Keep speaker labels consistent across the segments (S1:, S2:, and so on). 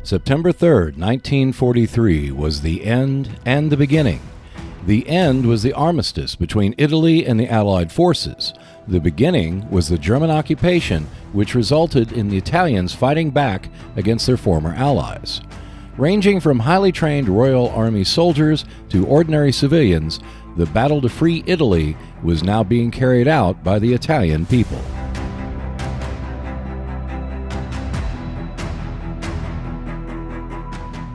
S1: September 3rd, 1943 was the end and the beginning. The end was the armistice between Italy and the Allied forces. The beginning was the German occupation, which resulted in the Italians fighting back against their former allies. Ranging from highly trained Royal Army soldiers to ordinary civilians, the battle to free Italy was now being carried out by the Italian people.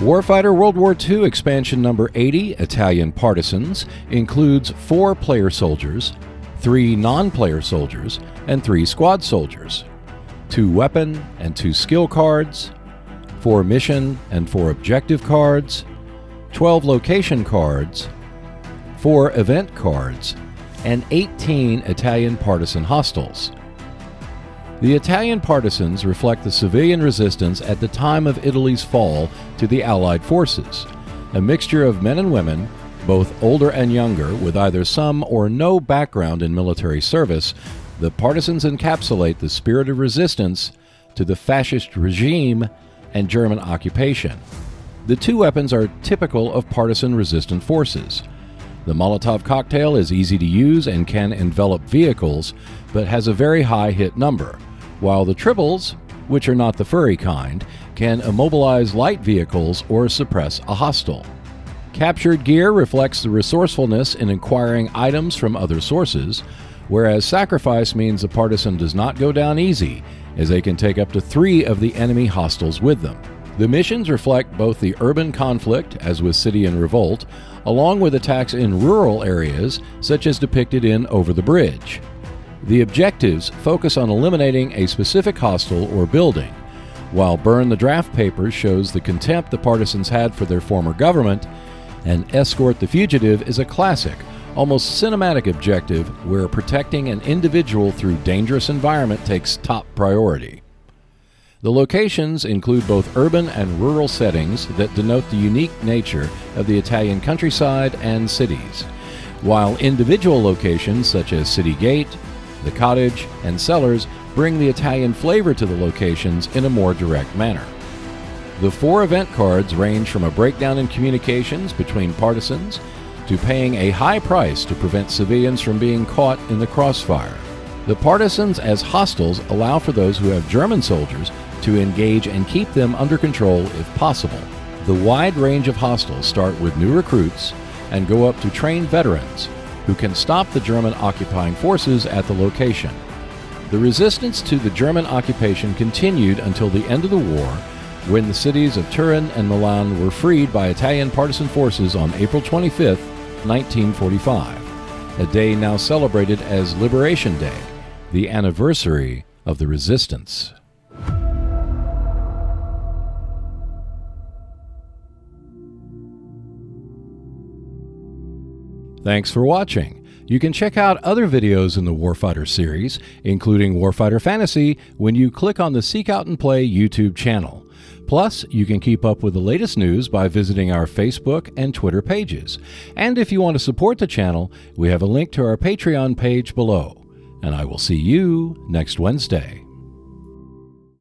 S1: Warfighter World War II expansion number 80, Italian Partisans, includes 4 player soldiers, 3 non-player soldiers, and 3 squad soldiers, 2 weapon and 2 skill cards, 4 mission and 4 objective cards, 12 location cards, 4 event cards, and 18 Italian partisan hostiles. The Italian partisans reflect the civilian resistance at the time of Italy's fall to the Allied forces. A mixture of men and women, both older and younger, with either some or no background in military service, the partisans encapsulate the spirit of resistance to the fascist regime and German occupation. The 2 weapons are typical of partisan resistant forces. The Molotov cocktail is easy to use and can envelop vehicles, but has a very high hit number, while the triples, which are not the furry kind, can immobilize light vehicles or suppress a hostile. Captured gear reflects the resourcefulness in acquiring items from other sources, whereas sacrifice means the partisan does not go down easy, as they can take up to 3 of the enemy hostiles with them. The missions reflect both the urban conflict, as with City and Revolt, along with attacks in rural areas, such as depicted in Over the Bridge. The objectives focus on eliminating a specific hostile or building, while Burn the Draft Papers shows the contempt the partisans had for their former government, and Escort the Fugitive is a classic, almost cinematic objective where protecting an individual through dangerous environment takes top priority. The locations include both urban and rural settings that denote the unique nature of the Italian countryside and cities, while individual locations such as City Gate, the cottage, and cellars bring the Italian flavor to the locations in a more direct manner. The 4 event cards range from a breakdown in communications between partisans to paying a high price to prevent civilians from being caught in the crossfire. The partisans as hostiles allow for those who have German soldiers to engage and keep them under control if possible. The wide range of hostiles start with new recruits and go up to trained veterans who can stop the German occupying forces at the location. The resistance to the German occupation continued until the end of the war, when the cities of Turin and Milan were freed by Italian partisan forces on April 25, 1945, a day now celebrated as Liberation Day, the anniversary of the resistance. Thanks for watching. You can check out other videos in the Warfighter series, including Warfighter Fantasy, when you click on the Seek Out and Play YouTube channel. Plus, you can keep up with the latest news by visiting our Facebook and Twitter pages. And if you want to support the channel, we have a link to our Patreon page below. And I will see you next Wednesday.